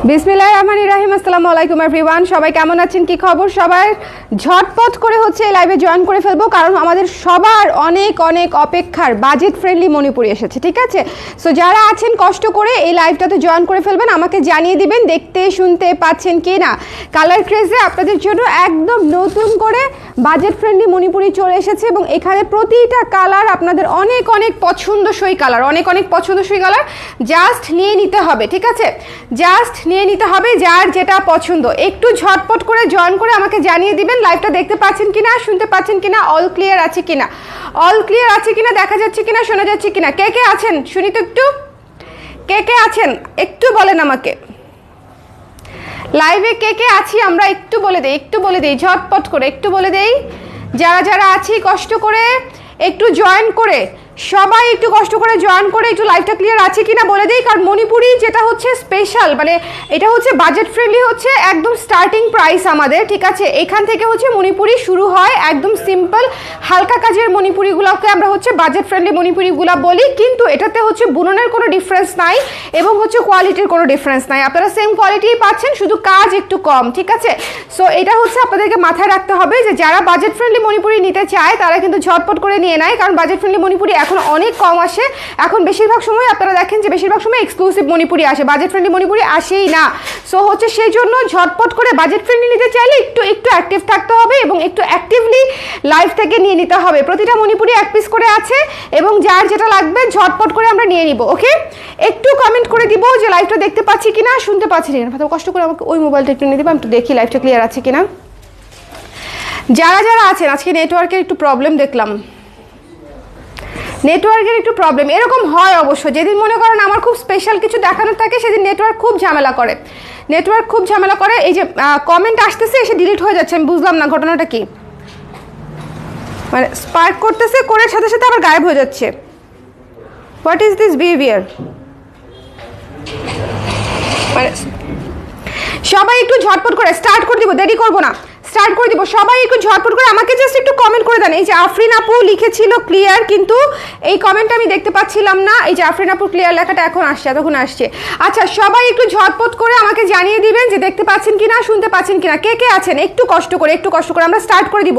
বিসমিল্লাহির রহমানির রহিম। আসসালামু আলাইকুম এভরিওয়ান, সবাই কেমন আছেন, কি খবর? সবাই ঝটপট করে হচ্ছে এই লাইভে জয়েন করে ফেলবো, কারণ আমাদের সবার অনেক অনেক অপেক্ষার বাজেট ফ্রেন্ডলি মণিপুরি এসেছে। ঠিক আছে, সো যারা আছেন কষ্ট করে এই লাইভটাতে জয়েন করে ফেলবেন, আমাকে জানিয়ে দিবেন দেখতে শুনতে পাচ্ছেন কি না। কালার ক্রেজে আপনাদের জন্য একদম নতুন করে বাজেট ফ্রেন্ডলি মণিপুরি চলে এসেছে এবং এখানে প্রতিটা কালার আপনাদের অনেক অনেক পছন্দসই কালার, অনেক অনেক পছন্দসই কালার। জাস্ট নিয়ে নিতে হবে, ঠিক আছে, জাস্ট নিয়ে নিতে হবে যার যেটা পছন্দ। একটু ঝটপট করে জয়েন করে আমাকে জানিয়ে দিবেন লাইভটা দেখতে পাচ্ছেন কিনা, শুনতে পাচ্ছেন কিনা, অল ক্লিয়ার আছে কিনা, অল ক্লিয়ার আছে কিনা, দেখা যাচ্ছে কিনা, শোনা যাচ্ছে কিনা। কে কে আছেন শুনি তো একটু, কে কে আছেন একটু বলেন আমাকে। লাইভে কে কে আছি আমরা একটু বলে দেই, একটু বলে দেই ঝটপট করে, একটু বলে দেই। যারা যারা আছি কষ্ট করে একটু জয়েন করে, সবাই একটু কষ্ট করে জয়েন করে একটু লাইভটা ক্লিয়ার আছে কিনা বলে দেই। কারণ মণিপুরি যেটা হচ্ছে স্পেশাল, মানে এটা হচ্ছে বাজেট ফ্রেন্ডলি, হচ্ছে একদম স্টার্টিং প্রাইস আমাদের, ঠিক আছে। এখান থেকে হচ্ছে মণিপুরি শুরু হয়, একদম সিম্পল হালকা কাজের মণিপুরিগুলোকে আমরা হচ্ছে বাজেট ফ্রেন্ডলি মণিপুরিগুলো বলি, কিন্তু এটাতে হচ্ছে বুননের কোনো ডিফারেন্স নাই এবং হচ্ছে কোয়ালিটির কোনো ডিফারেন্স নাই, আপনারা সেম কোয়ালিটি পাচ্ছেন, শুধু কাজ একটু কম, ঠিক আছে। সো এটা হচ্ছে আপনাদেরকে মাথায় রাখতে হবে যে যারা বাজেট ফ্রেন্ডলি মণিপুরি নিতে চায় তারা কিন্তু ঝটপট করে নিয়ে নেয়, কারণ বাজেট ফ্রেন্ডলি মণিপুরি এখন অনেক কম আসে। এখন বেশিরভাগ সময় আপনারা দেখেন যে বেশিরভাগ সময় এক্সক্লুসিভ মণিপুরি আসে, বাজেট ফ্রেন্ডলি মণিপুরি আসেই না। সো হচ্ছে সেই জন্য ঝটপট করে বাজেট ফ্রেন্ডলি নিতে চাইলে একটু একটু অ্যাক্টিভ থাকতে হবে এবং একটু অ্যাক্টিভলি লাইভ থেকে নিয়ে নিতে হবে। প্রতিটা মণিপুরি এক পিস করে আছে এবং যার যেটা লাগবে ঝটপট করে আমরা নিয়ে নিব। ওকে, একটু কমেন্ট করে দিব যে লাইভটা দেখতে পাচ্ছি কিনা, শুনতে পাচ্ছি কিনা। কষ্ট করে আমাকে ওই মোবাইলটা একটু নিয়ে দিবা, আমি একটু দেখি লাইভটা ক্লিয়ার আছে কিনা। যারা যারা আছেন, আজকে নেটওয়ার্কের একটু প্রবলেম দেখলাম, নেটওয়ার্কের একটু প্রবলেম, এরকম হয় অবশ্য। যেদিন মনে করেন আমার খুব স্পেশাল কিছু দেখানোর থাকে সেদিন নেটওয়ার্ক খুব ঝামেলা করে, নেটওয়ার্ক খুব ঝামেলা করে। এই যে কমেন্ট আসতেছে এসে ডিলিট হয়ে যাচ্ছে, আমি বুঝলাম না ঘটনাটা কি, মানে স্পার্ক করতেছে করে সাথে সাথে আবার গায়েব হয়ে যাচ্ছে। What is this behaviour? মানে সবাই একটু ঝটপট করে স্টার্ট করে দিব, দেরি করবো না, স্টার্ট করে দিব। সবাই একটু ঝটপট করে আমাকে জাস্ট একটু কমেন্ট করে দেন। এই যে আফরিন আপু লিখেছিল ক্লিয়ার, কিন্তু এই কমেন্টটা আমি দেখতে পাচ্ছিলাম না। এই যে আফরিন আপু ক্লিয়ার লেখাটা এখন আসছে, এতক্ষণ আসছে। আচ্ছা, সবাই একটু ঝটপট করে আমাকে জানিয়ে দিবেন যে দেখতে পাচ্ছেন কিনা, শুনতে পাচ্ছেন কিনা, কে কে আছেন। একটু কষ্ট করে, একটু কষ্ট করে আমরা স্টার্ট করে দিব।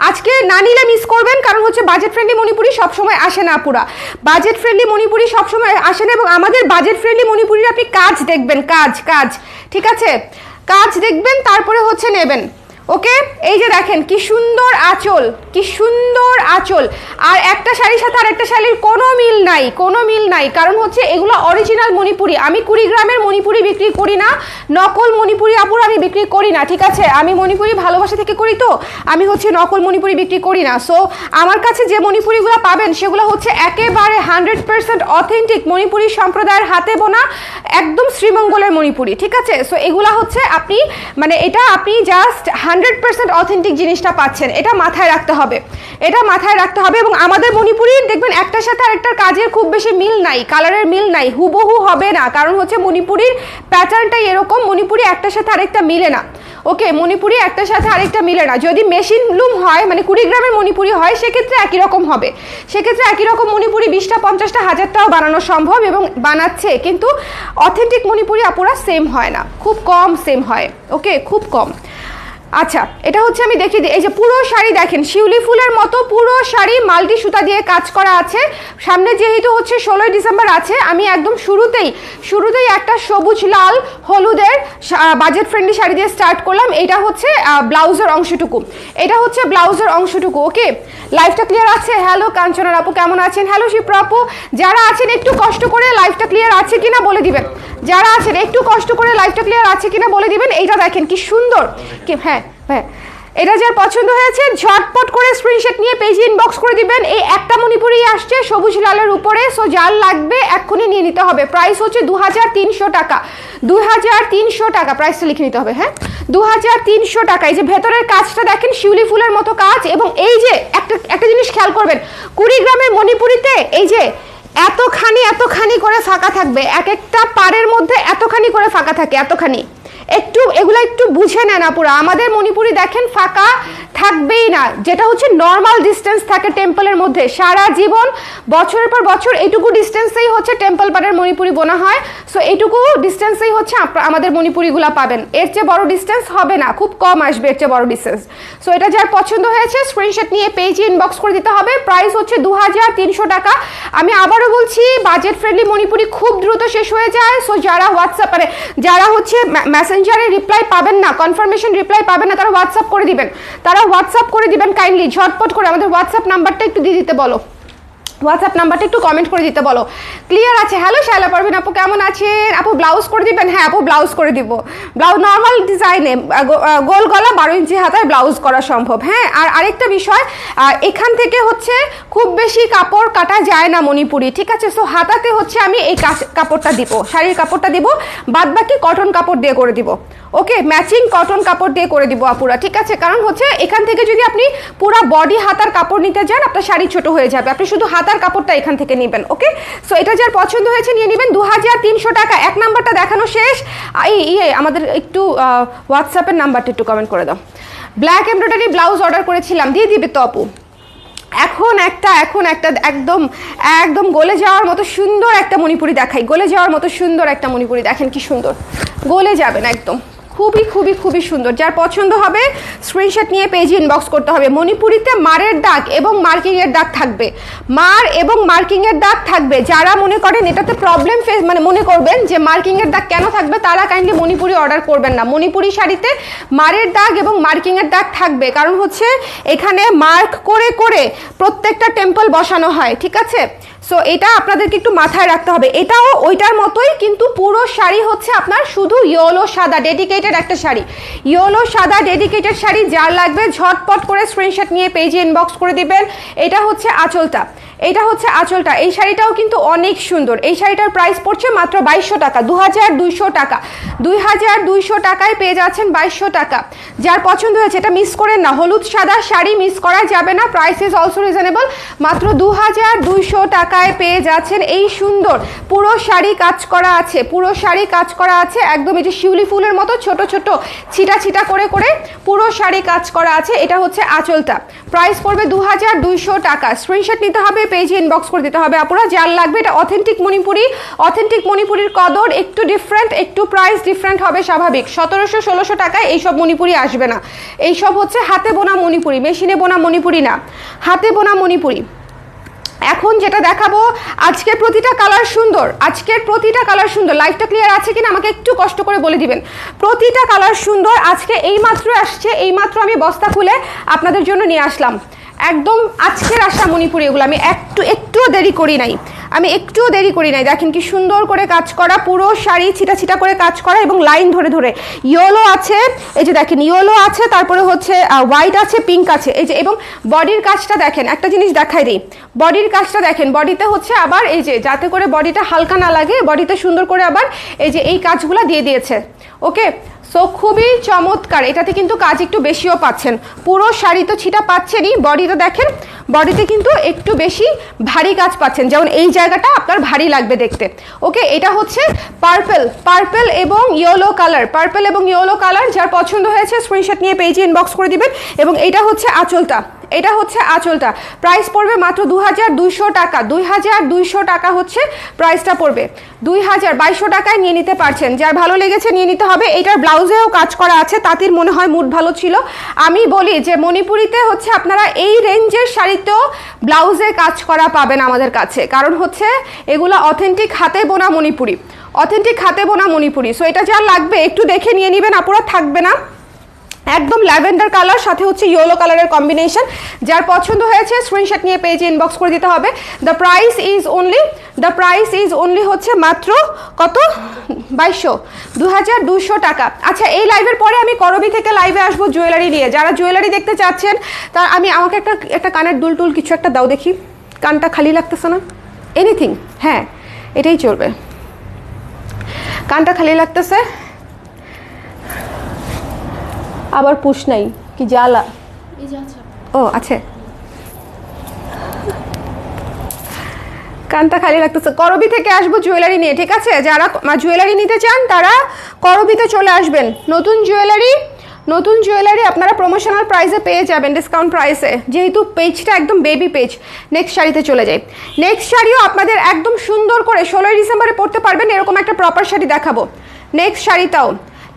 আজকে না নিলে মিস করবেন, কারণ হচ্ছে বাজেট ফ্রেন্ডলি মণিপুরি সবসময় আসে না পুরা, বাজেট ফ্রেন্ডলি মণিপুরি সবসময় আসে না। এবং আমাদের বাজেট ফ্রেন্ডলি মণিপুরির আপনি কাজ দেখবেন, কাজ কাজ, ঠিক আছে, কাজ দেখবেন তারপরে হচ্ছে নেবেন। ওকে, এই যে দেখেন কি সুন্দর আঁচল, কি সুন্দর আঁচল, আর একটা শাড়ির সাথে আর একটা শাড়ির কোনো মিল নাই, কোনো মিল নাই। কারণ হচ্ছে এগুলো অরিজিনাল মণিপুরি। আমি 20 গ্রামের মণিপুরি বিক্রি করি না, নকল মণিপুরি আপুর আমি বিক্রি করি না, ঠিক আছে। আমি মণিপুরি ভালোবাসা থেকে করি, তো আমি হচ্ছে নকল মণিপুরি বিক্রি করি না। সো আমার কাছে যে মণিপুরিগুলো পাবেন সেগুলো হচ্ছে একেবারে 100% অথেন্টিক মণিপুরি সম্প্রদায়ের হাতে বোনা, একদম শ্রীমঙ্গলের মণিপুরি, ঠিক আছে। সো এগুলা হচ্ছে আপনি, মানে এটা আপনি জাস্ট 100% অথেন্টিক জিনিসটা পাচ্ছেন, এটা মাথায় রাখতে হবে, এটা মাথায় রাখতে হবে। এবং আমাদের মণিপুরি দেখবেন একটার সাথে আরেকটার কাজের খুব বেশি মিল নাই, কালারের মিল নাই, হুবহু হবে না, কারণ হচ্ছে মণিপুরির প্যাটার্নটাই এরকম, মণিপুরি একটার সাথে আরেকটা মিলে না। ওকে, মণিপুরি একটার সাথে আরেকটা মিলে না। যদি মেশিন লুম হয়, মানে 20 গ্রামের মণিপুরি হয়, সেক্ষেত্রে একই রকম হবে, সেক্ষেত্রে একই রকম মণিপুরি 20টা 50টা 1000টাও বানানো সম্ভব এবং বানাচ্ছে, কিন্তু অথেন্টিক মণিপুরি আপুরা সেম হয় না, খুব কম সেম হয়। ওকে, খুব কম। আচ্ছা, এটা হচ্ছে আমি দেখিয়ে দিই। এই যে পুরো শাড়ি দেখেন, শিউলি ফুলের মতো পুরো শাড়ি মাল্টি সুতা দিয়ে কাজ করা আছে। সামনে যেহেতু হচ্ছে 16ই ডিসেম্বর আছে, আমি একদম শুরুতেই একটা সবুজ লাল হলুদের বাজেট ফ্রেন্ডলি শাড়ি দিয়ে স্টার্ট করলাম। এটা হচ্ছে ব্লাউজের অংশটুকু, এটা হচ্ছে ব্লাউজের অংশটুকু। ওকে, লাইভটা ক্লিয়ার আছে? হ্যালো কাঞ্চনার আপু, কেমন আছেন? হ্যালো শিপ্রা আপু, যারা আছেন একটু কষ্ট করে লাইভটা ক্লিয়ার আছে কিনা বলে দিবেন, যারা আছেন একটু কষ্ট করে লাইভটা ক্লিয়ার আছে কিনা বলে দিবেন। এইটা দেখেন কি সুন্দর, কি হ্যাঁ হ্যাঁ, এটা যার পছন্দ হয়েছে ঝটপট করে স্ক্রিনশট নিয়ে পেজে ইনবক্স করে দিবেন। এই একটা মণিপুরি আসছে সবুজ লালের উপরে, সো যার লাগবে এক্ষুনি নিয়ে নিতে হবে। প্রাইস হচ্ছে 2300 টাকা, 2300 টাকা প্রাইসটা লিখে নিতে হবে। হ্যাঁ, 2300 টাকা। এই যে ভেতরের কাজটা দেখেন শিউলি ফুলের মতো কাজ, এবং এই যে একটা জিনিস খেয়াল করবেন, 20 গ্রামের মণিপুরিতে এই যে এতখানি করে ফাঁকা থাকবে, এক একটা পাড়ের মধ্যে এতখানি করে ফাঁকা থাকে, এতখানি। একটু এগুলো একটু বুঝে নেন আপুরা, আমাদের মণিপুরি দেখেন ফাঁকা থাকবেই না, যেটা হচ্ছে নর্মাল ডিস্টেন্স থাকে টেম্পলের মধ্যে। সারা জীবন বছরের পর বছর এইটুকু ডিস্টেন্সেই হচ্ছে টেম্পল পাড়ের মণিপুরি বোনা হয়। সো এইটুকু ডিস্টেন্সেই হচ্ছে আমাদের মণিপুরিগুলো পাবেন, এর চেয়ে বড় ডিস্টেন্স হবে না, খুব কম আসবে এর চেয়ে বড় ডিস্টেন্স। সো এটা যার পছন্দ হয়েছে স্ক্রিনশট নিয়ে পেজে ইনবক্স করে দিতে হবে। প্রাইস হচ্ছে 2300 টাকা। আমি আবারও বলছি বাজেট ফ্রেন্ডলি মণিপুরি খুব দ্রুত শেষ হয়ে যায়। সো যারা হোয়াটসঅ্যাপে, যারা হচ্ছে মেসেঞ্জারে রিপ্লাই পাবেন না, কনফার্মেশন রিপ্লাই পাবেন না, তারা হোয়াটসঅ্যাপ করে দিবেন, কাইন্ডলি ঝটপট করে। আমাদের হোয়াটসঅ্যাপ নাম্বারটা একটু দিয়ে দিতে বলো, হোয়াটসঅ্যাপ নাম্বারটা একটু কমেন্ট করে দিতে বলো। ক্লিয়ার আছে? হ্যালো শায়লা পারভিন আপু, কেমন আছেন আপু? ব্লাউজ করে দিবেন? হ্যাঁ আপু, ব্লাউজ করে দিব। ব্লাউজ নর্মাল ডিজাইনে গোল গলা 12 ইঞ্চি হাতায় ব্লাউজ করা সম্ভব। হ্যাঁ, আর আরেকটা বিষয়, এখান থেকে হচ্ছে খুব বেশি কাপড় কাটা যায় না মণিপুরি, ঠিক আছে? সো হাতাতে হচ্ছে আমি এই কাপড়টা দিব, শাড়ির কাপড়টা দিব, বাদ বাকি কটন কাপড় দিয়ে করে দিব। ওকে, ম্যাচিং কটন কাপড় দিয়ে করে দিব আপুরা, ঠিক আছে? কারণ হচ্ছে এখান থেকে যদি আপনি পুরো বডি হাতার কাপড় নিতে যান আপনার শাড়ি ছোট হয়ে যাবে, আপনি শুধু হাতার কাপড়টা এখান থেকে নেবেন। ওকে, সো এটা যার পছন্দ হয়েছে নিয়ে নেবেন। 2300 টাকা। এক নাম্বারটা দেখানো শেষ। আমাদের একটু হোয়াটসঅ্যাপের নাম্বারটা একটু কমেন্ট করে দাও। ব্ল্যাক এমব্রয়ডারি ব্লাউজ অর্ডার করেছিলাম, দিয়ে দিবে তো আপু? এখন একটা একদম গলে যাওয়ার মতো সুন্দর একটা মণিপুরি দেখাই, গলে যাওয়ার মতো সুন্দর একটা মণিপুরি। দেখেন কি সুন্দর, গলে যাবেন একদম, খুবই খুবই খুবই সুন্দর। যার পছন্দ হবে স্ক্রিনশট নিয়ে পেজে ইনবক্স করতে হবে। মণিপুরিতে মারের দাগ এবং মার্কিংয়ের দাগ থাকবে, মার এবং মার্কিংয়ের দাগ থাকবে। যারা মনে করেন এটাতে প্রবলেম মনে করবেন যে মার্কিংয়ের দাগ কেন থাকবে, তারা কাইন্ডলি মণিপুরি অর্ডার করবেন না। মণিপুরি শাড়িতে মারের দাগ এবং মার্কিংয়ের দাগ থাকবে, কারণ হচ্ছে এখানে মার্ক করে করে প্রত্যেকটা টেম্পল বসানো হয়, ঠিক আছে? সো এটা আপনাদেরকে একটু মাথায় রাখতে হবে। এটাও ওইটার মতোই, কিন্তু পুরো শাড়ি হচ্ছে আপনার শুধু ইয়েলো সাদা ডেডিকেটেড একটা শাড়ি, ইয়েলো সাদা ডেডিকেটেড শাড়ি। যার লাগবে ঝটপট করে স্ক্রিনশট নিয়ে পেজে ইনবক্স করে দিবেন। এটা হচ্ছে আঁচলটা, এই শাড়িটাও কিন্তু অনেক সুন্দর। এই শাড়িটার প্রাইস পড়ছে মাত্র 2200 টাকা, 2200 টাকা, 2200 টাকায় পেয়ে যাচ্ছেন 2200 টাকা। যার পছন্দ হয়েছে এটা মিস করেন না, হলুদ সাদা শাড়ি মিস করা যাবে না। প্রাইস ইজ অলসো রিজনেবল, মাত্র 2200 টাকায় পেয়ে যাচ্ছেন এই সুন্দর পুরো শাড়ি কাজ করা আছে, পুরো শাড়ি কাজ করা আছে একদম। এই যে শিউলি ফুলের মতো ছোট ছোট ছিটা ছিটা করে করে পুরো শাড়ি কাজ করা আছে। এটা হচ্ছে আঁচলটা, প্রাইস পড়বে 2200 টাকা। স্ক্রিনশট নিতে হবে, পেজে ইনবক্স করে দিতে হবে আপুরা, যার লাগবে। এটা অথেন্টিক মণিপুরি, অথেন্টিক মণিপুরির কদর একটু ডিফারেন্ট, একটু প্রাইস ডিফারেন্ট হবে স্বাভাবিক। 1700-1600 টাকায় এইসব মণিপুরি আসবে না। এইসব হচ্ছে হাতে বোনা মণিপুরি, মেশিনে বোনা মণিপুরি না, হাতে বোনা মণিপুরি। এখন যেটা দেখাবো, আজকের প্রতিটা কালার সুন্দর, আজকের প্রতিটা কালার সুন্দর। লাইভটা ক্লিয়ার আছে কিনা আমাকে একটু কষ্ট করে বলে দিবেন। প্রতিটা কালার সুন্দর। আজকে এইমাত্র আসছে, এইমাত্র আমি বস্তা খুলে আপনাদের জন্য নিয়ে আসলাম একদম আজকের আসা মণিপুরি। এগুলো আমি একটুও দেরি করি নাই, দেখেন কি সুন্দর করে কাজ করা, পুরো শাড়ি ছিটা ছিটা করে কাজ করা এবং লাইন ধরে ধরে। ইয়েলো আছে, এই যে দেখেন ইয়েলো আছে, তারপরে হচ্ছে হোয়াইট আছে, পিঙ্ক আছে, এই যে। এবং বডির কাজটা দেখেন, একটা জিনিস দেখাই দিই, বডির কাজটা দেখেন। বডিতে হচ্ছে আবার এই যে, যাতে করে বডিটা হালকা না লাগে, বডিতে সুন্দর করে আবার এই যে এই কাজগুলো দিয়ে দিয়েছে। ওকে, সো খুবই চমৎকার। এটাতে কিন্তু কাজ একটু বেশিও পাচ্ছেন, পুরো শাড়ি তো ছিটা পাচ্ছেনই, বডিটা দেখেন, বডিতে কিন্তু একটু বেশি ভারী কাজ পাচ্ছেন, যেমন এই জায়গাটা আপনার ভারী লাগবে দেখতে। ওকে, এটা হচ্ছে পার্পল এবং ইয়েলো কালার, পার্পল এবং ইয়েলো কালার। যার পছন্দ হয়েছে স্ক্রিনশট নিয়ে পেজে ইনবক্স করে দিবেন। এবং এটা হচ্ছে আঁচলটা, এটা হচ্ছে আঁচলটা। প্রাইস পড়বে মাত্র 2200 টাকা, 2200 টাকা হচ্ছে প্রাইসটা পড়বে। 2200 টাকায় নিয়ে নিতে পারছেন। যার ভালো লেগেছে নিয়ে নিতে হবে। এটার ব্লাউজেও কাজ করা আছে, তাঁতির মনে হয় মুড ভালো ছিল। আমি বলি যে মণিপুরিতে হচ্ছে আপনারা এই রেঞ্জের শাড়িতেও ব্লাউজে কাজ করা পাবেন আমাদের কাছে, কারণ হচ্ছে এগুলো অথেন্টিক হাতে বোনা মণিপুরি, অথেন্টিক হাতে বোনা মণিপুরি। সো এটা যা লাগবে একটু দেখে নিয়ে নেবেন আপুরা, থাকবে না। একদম ল্যাভেন্ডার কালার সাথে হচ্ছে ইয়েলো কালারের কম্বিনেশন। যার পছন্দ হয়েছে স্ক্রিনশট নিয়ে পেজে ইনবক্স করে দিতে হবে। দ্য প্রাইস ইজ অনলি হচ্ছে মাত্র কত, 2200 টাকা। আচ্ছা, এই লাইভের পরে আমি করবি থেকে লাইভে আসবো জুয়েলারি নিয়ে। যারা জুয়েলারি দেখতে চাচ্ছেন তার আমাকে একটা কানের দুল কিছু একটা দাও দেখি, কানটা খালি লাগতেছে না, এনিথিং। হ্যাঁ, এটাই চলবে, কানটা খালি লাগতেছে, আবার পুশ নাই কি জ্বালা। ও আচ্ছা, কানটা খালি লাগতেছে। করবি থেকে আসবো জুয়েলারি নিয়ে, ঠিক আছে? যারা জুয়েলারি নিতে চান তারা করবিতে চলে আসবেন। নতুন জুয়েলারি নতুন জুয়েলারি আপনারা প্রমোশনাল প্রাইসে পেয়ে যাবেন, ডিসকাউন্ট প্রাইসে, যেহেতু পেজটা একদম বেবি পেজ। নেক্সট শাড়িতে চলে যাই। নেক্সট শাড়িও আপনাদের একদম সুন্দর করে 16 ডিসেম্বরে পরতে পারবেন এরকম একটা প্রপার শাড়ি দেখাবো। নেক্সট শাড়িটাও।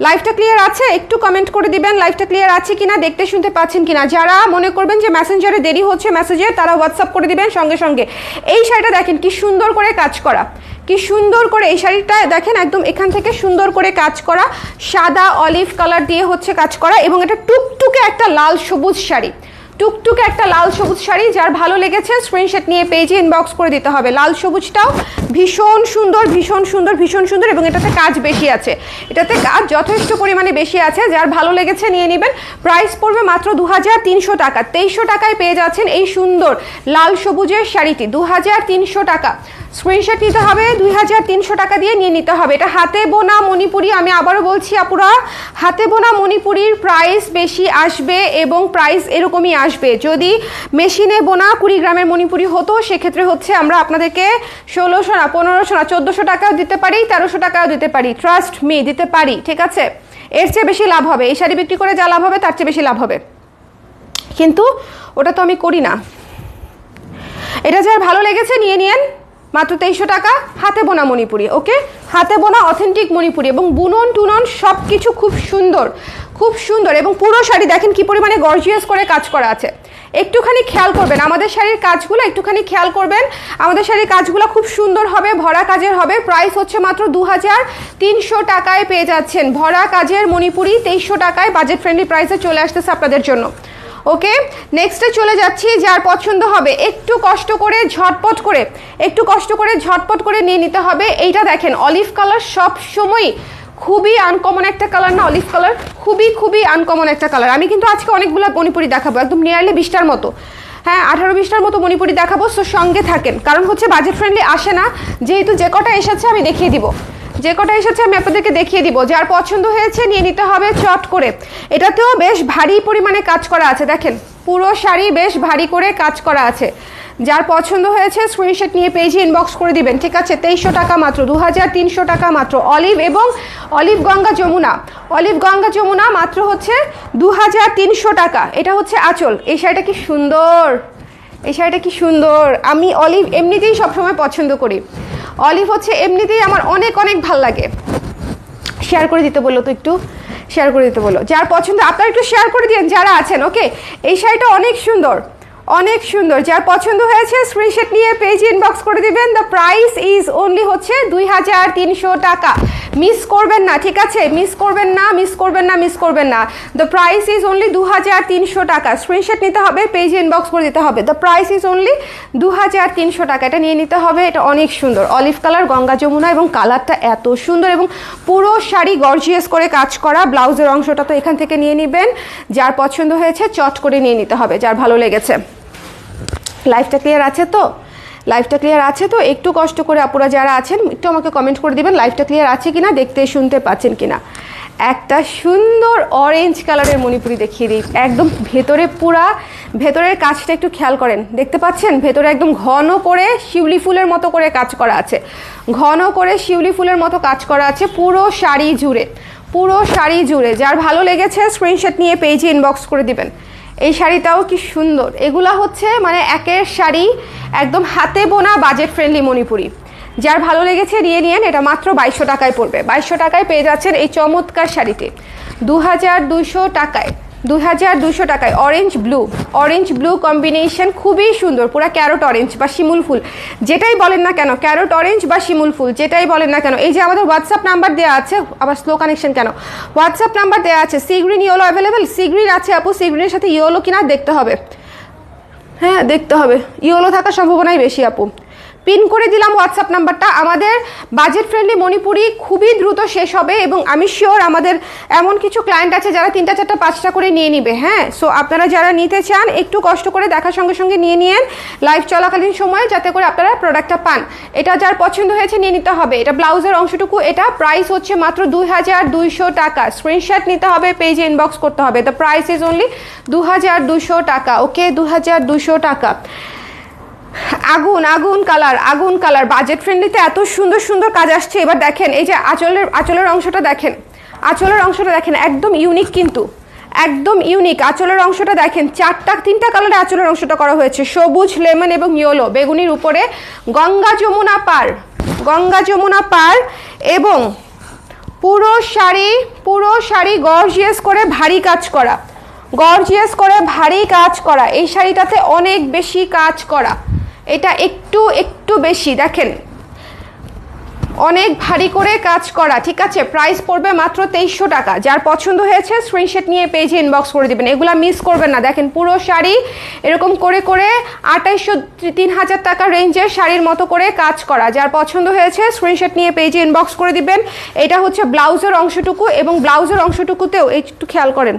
লাইভটা ক্লিয়ার আছে? একটু কমেন্ট করে দিবেন লাইভটা ক্লিয়ার আছে কিনা, দেখতে শুনতে পাচ্ছেন কিনা। যারা মনে করবেন যে মেসেঞ্জারে দেরি হচ্ছে মেসেজের, তারা হোয়াটসঅ্যাপ করে দিবেন সঙ্গে সঙ্গে। এই শাড়িটা দেখেন কি সুন্দর করে কাজ করা, কি সুন্দর করে এই শাড়িটা দেখেন, একদম এখান থেকে সুন্দর করে কাজ করা, সাদা অলিভ কালার দিয়ে হচ্ছে কাজ করা, এবং এটা টুকটুকে একটা লাল সবুজ শাড়ি, টুকটুকে একটা লাল সবুজ শাড়ি। যার ভালো লেগেছে স্ক্রিনশট নিয়ে পেজে ইনবক্স করে দিতে হবে। লাল সবুজটাও ভীষণ সুন্দর, ভীষণ সুন্দর, ভীষণ সুন্দর, এবং এটাতে কাজ বেশি আছে, এটাতে কাজ যথেষ্ট পরিমাণে বেশি আছে। যার ভালো লেগেছে নিয়ে নেবেন। প্রাইস পড়বে মাত্র 2300 টাকা। 2300 টাকায় পেয়ে যাচ্ছেন এই সুন্দর লাল সবুজের শাড়িটি, 2300 টাকা। স্ক্রিনশট নিতে হবে, 2300 টাকা দিয়ে নিয়ে নিতে হবে। এটা হাতে বোনা মণিপুরি, আমি আবারও বলছি আপুরা, হাতে বোনা মণিপুরির প্রাইস বেশি আসবে এবং প্রাইস এরকমই আসবে। যদি মেশিনে বোনা 20 গ্রামের মণিপুরি হতো সেক্ষেত্রে হচ্ছে আমরা আপনাদেরকে 1600 না, 1500 না, 1400 টাকাও দিতে পারি, 1300 টাকাও দিতে পারি, ট্রাস্ট মি, দিতে পারি, ঠিক আছে। এর চেয়ে বেশি লাভ হবে, এই শাড়ি বিক্রি করে যা লাভ হবে তার চেয়ে বেশি লাভ হবে, কিন্তু ওটা তো আমি করি না। এটা যার ভালো লেগেছে নিয়ে নিন, মাত্র 2300 টাকা। হাতে বোনা মণিপুরি, ওকে, হাতে বোনা অথেন্টিক মণিপুরি, এবং বুনন টুনন সব কিছু খুব সুন্দর, খুব সুন্দর। এবং পুরো শাড়ি দেখেন কি পরিমাণে গর্জিয়াস করে কাজ করা আছে। একটুখানি খেয়াল করবেন আমাদের শাড়ির কাজগুলো, একটুখানি খেয়াল করবেন আমাদের শাড়ির কাজগুলো খুব সুন্দর হবে, ভরা কাজের হবে। প্রাইস হচ্ছে মাত্র 2300 টাকায় পেয়ে যাচ্ছেন ভরা কাজের মণিপুরি, 2300 টাকায়, বাজেট ফ্রেন্ডলি প্রাইসে চলে আসতেছে আপনাদের জন্য। ওকে, নেক্সটে চলে যাচ্ছি। যার পছন্দ হবে একটু কষ্ট করে ঝটপট করে, একটু কষ্ট করে ঝটপট করে নিয়ে নিতে হবে। এইটা দেখেন অলিভ কালার, সব সময় খুবই আনকমন একটা কালার না অলিভ কালার, খুবই খুবই আনকমন একটা কালার। আমি কিন্তু আজকে অনেকগুলো মণিপুরি দেখাবো, একদম নিয়ারলি 20টার মতো, হ্যাঁ 18-20টার মতো মণিপুরি দেখাবো। সো সঙ্গে থাকেন, কারণ হচ্ছে বাজেট ফ্রেন্ডলি আসে না, যেহেতু যে কটা এসেছে আমি দেখিয়ে দিব, যে কটা এসেছে আমি আপনাদেরকে দেখিয়ে দিব। যার পছন্দ হয়েছে নিয়ে নিতে হবে চট করে। এটাতেও বেশ ভারী পরিমাণে কাজ করা আছে, দেখেন পুরো শাড়ি বেশ ভারী করে কাজ করা আছে। যার পছন্দ হয়েছে স্ক্রিনশট নিয়ে পেজে ইনবক্স করে দিবেন, ঠিক আছে। 2300 টাকা মাত্র, 2300 টাকা মাত্র। অলিভ এবং অলিভ গঙ্গা যমুনা, অলিভ গঙ্গা যমুনা মাত্র হচ্ছে 2300 টাকা। এটা হচ্ছে আঁচল। এই শাড়িটা কি সুন্দর, এই শাড়িটা কি সুন্দর। আমি অলিভ এমনিতেই সবসময় পছন্দ করি, অলিভ হচ্ছে এমনিতেই আমার অনেক অনেক ভাল লাগে। শেয়ার করে দিতে বললো তো, একটু শেয়ার করে দিতে বললো। যার পছন্দ আপনারা একটু শেয়ার করে দিন যারা আছেন, ওকে। এই শাড়িটা অনেক সুন্দর, অনেক সুন্দর। যার পছন্দ হয়েছে স্ক্রিনশট নিয়ে পেজ ইনবক্স করে দিবেন। দ্য প্রাইস ইজ অনলি হচ্ছে 2300 টাকা। মিস করবেন না, ঠিক আছে, মিস করবেন না, মিস করবেন না, মিস করবেন না। দ্য প্রাইস ইজ অনলি 2300 টাকা। স্ক্রিনশট নিতে হবে, পেজ ইনবক্স করে দিতে হবে। দ্য প্রাইস ইজ অনলি 2300 টাকা। এটা নিয়ে নিতে হবে, এটা অনেক সুন্দর অলিভ কালার, গঙ্গা যমুনা, এবং কালারটা এত সুন্দর, এবং পুরো শাড়ি গর্জিয়াস করে কাজ করা। ব্লাউজের অংশটা তো এখান থেকে নিয়ে নেবেন। যার পছন্দ হয়েছে চট করে নিয়ে নিতে হবে, যার ভালো লেগেছে। লাইভটা ক্লিয়ার আছে তো, লাইভটা ক্লিয়ার আছে তো? একটু কষ্ট করে আপুরা যারা আছেন একটু আমাকে কমেন্ট করে দিবেন লাইভটা ক্লিয়ার আছে কিনা, দেখতে শুনতে পাচ্ছেন কিনা। একটা সুন্দর অরেঞ্জ কালারের মণিপুরি দেখিয়ে দিই, একদম ভেতরে পুরা, ভেতরের কাজটা একটু খেয়াল করেন, দেখতে পাচ্ছেন ভেতরে একদম ঘন করে শিউলি ফুলের মতো করে কাজ করা আছে, ঘন করে শিউলি ফুলের মতো কাজ করা আছে পুরো শাড়ি জুড়ে, পুরো শাড়ি জুড়ে। যার ভালো লেগেছে স্ক্রিনশট নিয়ে পেজে ইনবক্স করে দিবেন। এই শাড়িটাও কি সুন্দর। এগুলা হচ্ছে মানে একের শাড়ি, একদম হাতে বোনা বাজেট ফ্রেন্ডলি মণিপুরি। যার ভালো লেগেছে নিয়ে নিন। এটা মাত্র 2200 টাকায় পড়বে। 2200 টাকায় পেয়ে যাচ্ছেন এই চমৎকার শাড়িটি, 2200 টাকায়, 2200 টাকায়। Orange blue, orange blue combination, খুবই সুন্দর, পুরো ক্যারট অরেঞ্জ বা শিমুল ফুল, যেটাই বলেন না কেন, ক্যারট অরেঞ্জ বা শিমুল ফুল যেটাই বলেন না কেন। এই যে আমাদের হোয়াটসঅ্যাপ নাম্বার দেওয়া আছে, আবার স্লো কানেকশন কেন, হোয়াটসঅ্যাপ নাম্বার দেওয়া আছে। Sea green yellow available, sea green আছে আপু, সি গ্রিনের সাথে ইয়েলো কিনা দেখতে হবে, হ্যাঁ দেখতে হবে, ইয়েলো থাকার সম্ভাবনাই বেশি আপু। পিন করে দিলাম হোয়াটসঅ্যাপ নাম্বারটা। আমাদের বাজেট ফ্রেন্ডলি মণিপুরি খুবই দ্রুত শেষ হবে, এবং আমি শিওর আমাদের এমন কিছু ক্লায়েন্ট আছে যারা 3টা 4টা 5টা করে নিয়ে নিবে, হ্যাঁ। সো আপনারা যারা নিতে চান একটু কষ্ট করে দেখার সঙ্গে সঙ্গে নিয়ে নিন লাইভ চলাকালীন সময়ে, যাতে করে আপনারা প্রোডাক্টটা পান। এটা যার পছন্দ হয়েছে নিয়ে নিতে হবে। এটা ব্লাউজের অংশটুকু, এটা প্রাইস হচ্ছে মাত্র 2200 টাকা। স্ক্রিনশট নিতে হবে, পেজে ইনবক্স করতে হবে। দ্য প্রাইস ইজ অনলি 2200 টাকা, ওকে, 2200 টাকা। আগুন আগুন কালার, আগুন কালার, বাজেট ফ্রেন্ডলিতে এত সুন্দর সুন্দর কাজ আসছে। এবার দেখেন এই যে আঁচলের অংশটা দেখেন, আঁচলের অংশটা দেখেন, একদম ইউনিক কিন্তু, একদম ইউনিক। আঁচলের অংশটা দেখেন, তিনটা কালারে আঁচলের অংশটা করা হয়েছে, সবুজ, লেমন এবং ইয়েলো, বেগুনির উপরে গঙ্গা যমুনা পার এবং পুরো শাড়ি গর্জিয়াস করে ভারী কাজ করা, এই শাড়িটাতে অনেক বেশি কাজ করা, এটা একটু বেশি দেখেন, অনেক ভারী করে কাজ করা, ঠিক আছে। প্রাইস পড়বে মাত্র 2300 টাকা। যার পছন্দ হয়েছে স্ক্রিনশট নিয়ে পেজে ইনবক্স করে দিবেন, এগুলা মিস করবেন না। দেখেন পুরো শাড়ি এরকম করে 2800-3000 টাকা রেঞ্জের শাড়ির মতো করে কাজ করা। যার পছন্দ হয়েছে স্ক্রিনশট নিয়ে পেজে ইনবক্স করে দিবেন। এটা হচ্ছে ব্লাউজের অংশটুকু, এবং ব্লাউজের অংশটুকুতেও একটু খেয়াল করেন,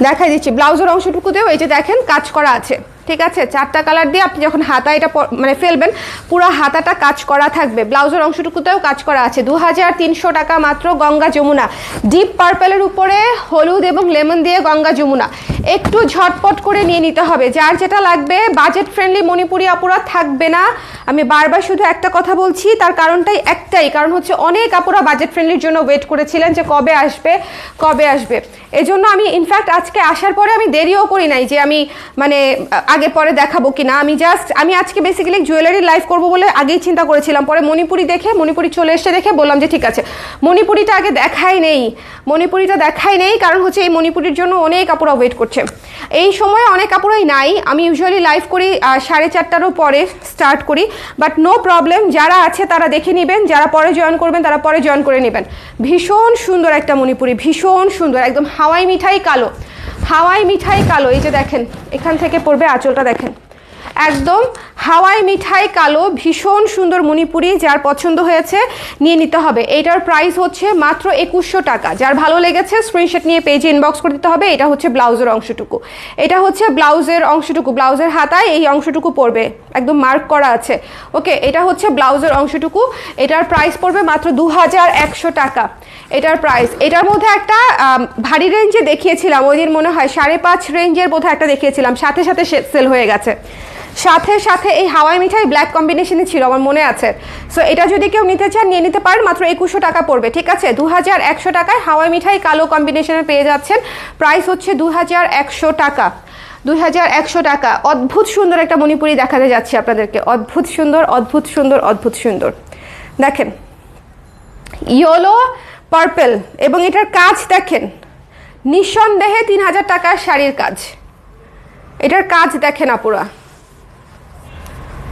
দেখাই দিচ্ছি, ব্লাউজের অংশটুকুতেও এই যে দেখেন কাজ করা আছে, ঠিক আছে। 4টা কালার দিয়ে আপনি যখন হাতা এটা মানে ফেলবেন, পুরো হাতাটা কাজ করা থাকবে, ব্লাউজের অংশটুকুতেও কাজ করা আছে। 2300 টাকা মাত্র গঙ্গা যমুনা, ডিপ পার্পেলের উপরে হলুদ এবং লেমন দিয়ে গঙ্গা যমুনা। একটু ঝটপট করে নিয়ে নিতে হবে, যার যেটা লাগবে। বাজেট ফ্রেন্ডলি মণিপুরি আপুরা থাকবে না, আমি বারবার শুধু একটা কথা বলছি, তার কারণটাই একটাই, কারণ হচ্ছে অনেক আপুরা বাজেট ফ্রেন্ডলির জন্য ওয়েট করেছিলেন যে কবে আসবে। এজন্য আমি ইনফ্যাক্ট আজকে আসার পরে আমি দেরিও করি নাই যে আমি মানে আগে পরে দেখাবো কিনা, আমি আজকে বেসিক্যালি জুয়েলারি লাইভ করবো বলে আগেই চিন্তা করেছিলাম, পরে মণিপুরি চলে এসে দেখে বললাম যে ঠিক আছে, মণিপুরিটা আগে দেখাই নেই, কারণ হচ্ছে এই মণিপুরির জন্য অনেক আপুরা ওয়েট করছে। এই সময় অনেক আপুরাই নাই, আমি ইউজুয়ালি লাইভ করি 4:30টারও পরে স্টার্ট করি, বাট নো প্রবলেম, যারা আছে তারা দেখে নেবেন, যারা পরে জয়েন করবেন তারা পরে জয়েন করে নেবেন। ভীষণ সুন্দর একটা মণিপুরি, ভীষণ সুন্দর, একদম হাওয়াই মিঠাই কালো, এই যে দেখেন এখান থেকে পড়বে আঁচলটা, দেখেন একদম হাওয়াই মিঠাই কালো, ভীষণ সুন্দর মণিপুরি। যার পছন্দ হয়েছে নিয়ে নিতে হবে। এইটার প্রাইস হচ্ছে মাত্র 2100 টাকা। যার ভালো লেগেছে স্ক্রিনশট নিয়ে পেজে ইনবক্স করে দিতে হবে। এটা হচ্ছে ব্লাউজের অংশটুকু, ব্লাউজের হাতায় এই অংশটুকু পড়বে, একদম মার্ক করা আছে। ওকে, এটা হচ্ছে ব্লাউজের অংশটুকু, এটার প্রাইস পড়বে মাত্র 2100 টাকা। এটার প্রাইস, এটার মধ্যে একটা ভারী রেঞ্জে দেখিয়েছিলাম ওই দিন, মনে হয় 5.5 রেঞ্জের বোধহয় একটা দেখিয়েছিলাম, সাথে সেল হয়ে গেছে। সাথে এই হাওয়াই মিঠাই ব্ল্যাক কম্বিনেশনে ছিল, আমার মনে আছে। সো এটা যদি কেউ নিতে চান নিয়ে নিতে পারেন, মাত্র 2100 টাকা পড়বে, ঠিক আছে। 2100 টাকায় হাওয়াই মিঠাই কালো কম্বিনেশনে পেয়ে যাচ্ছেন। প্রাইস হচ্ছে 2100 টাকা। 2100 টাকা। অদ্ভুত সুন্দর একটা মণিপুরি দেখাতে যাচ্ছি আপনাদেরকে, অদ্ভুত সুন্দর। দেখেন ইয়েলো পার্পল, এবং এটার কাজ দেখেন, নিঃসন্দেহে 3000 টাকার শাড়ির কাজ। এটার কাজ দেখেন আপুরা,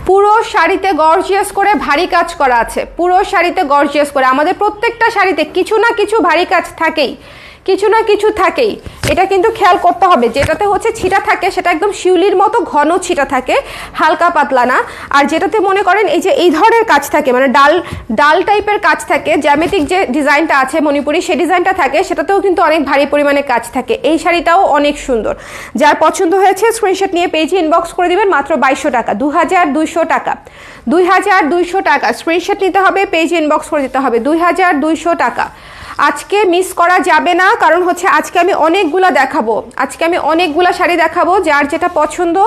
পুরো শাড়িতে গর্জিয়াস করে ভারী কাজ করা আছে, পুরো শাড়িতে গর্জিয়াস করে। আমাদের প্রত্যেকটা শাড়িতে কিছু না কিছু ভারী কাজ থাকেই, এটা কিন্তু খেয়াল করতে হবে। যেটাতে হচ্ছে ছিটা থাকে সেটা একদম শিউলির মতো ঘন ছিটা থাকে, হালকা পাতলা না। আর যেটাতে মনে করেন এই যে এই ধরনের কাজ থাকে, মানে ডাল টাইপের কাজ থাকে, জ্যামিতিক যে ডিজাইনটা আছে মণিপুরি সেই ডিজাইনটা থাকে, সেটাতেও কিন্তু অনেক ভারী পরিমাণে কাজ থাকে। এই শাড়িটাও অনেক সুন্দর। যার পছন্দ হয়েছে স্ক্রিনশট নিয়ে পেজে ইনবক্স করে দিবেন, মাত্র 2200 টাকা। 2200 টাকা, 2200 টাকা। স্ক্রিনশট নিতে হবে, পেজে ইনবক্স করে দিতে হবে। 2200 টাকা। আজকে মিস করা যাবে না, কারণ হচ্ছে আজকে আমি অনেকগুলা শাড়ি দেখাবো। যার যেটা পছন্দ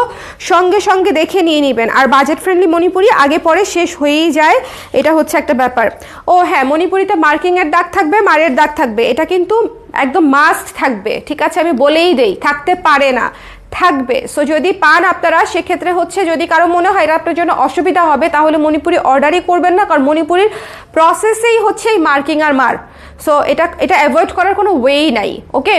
সঙ্গে দেখে নিয়ে নেবেন। আর বাজেট ফ্রেন্ডলি মণিপুরি আগে পরে শেষ হয়েই যায়, এটা হচ্ছে একটা ব্যাপার। ও হ্যাঁ, মণিপুরিতে মার্কিংয়ের দাগ থাকবে, মারের দাগ থাকবে, এটা কিন্তু একদম মাস্ট থাকবে, ঠিক আছে। আমি বলেই দেই, থাকতে পারে না, থাকবে। সো যদি পান আপনারা, সেক্ষেত্রে হচ্ছে যদি কারো মনে হয় এটা আপনার জন্য অসুবিধা হবে, তাহলে মণিপুরি অর্ডারই করবেন না, কারণ মণিপুরির প্রসেসেই হচ্ছে এই মার্কিং আর মার। সো এটা অ্যাভয়েড করার কোনো ওয়েই নাই। ওকে,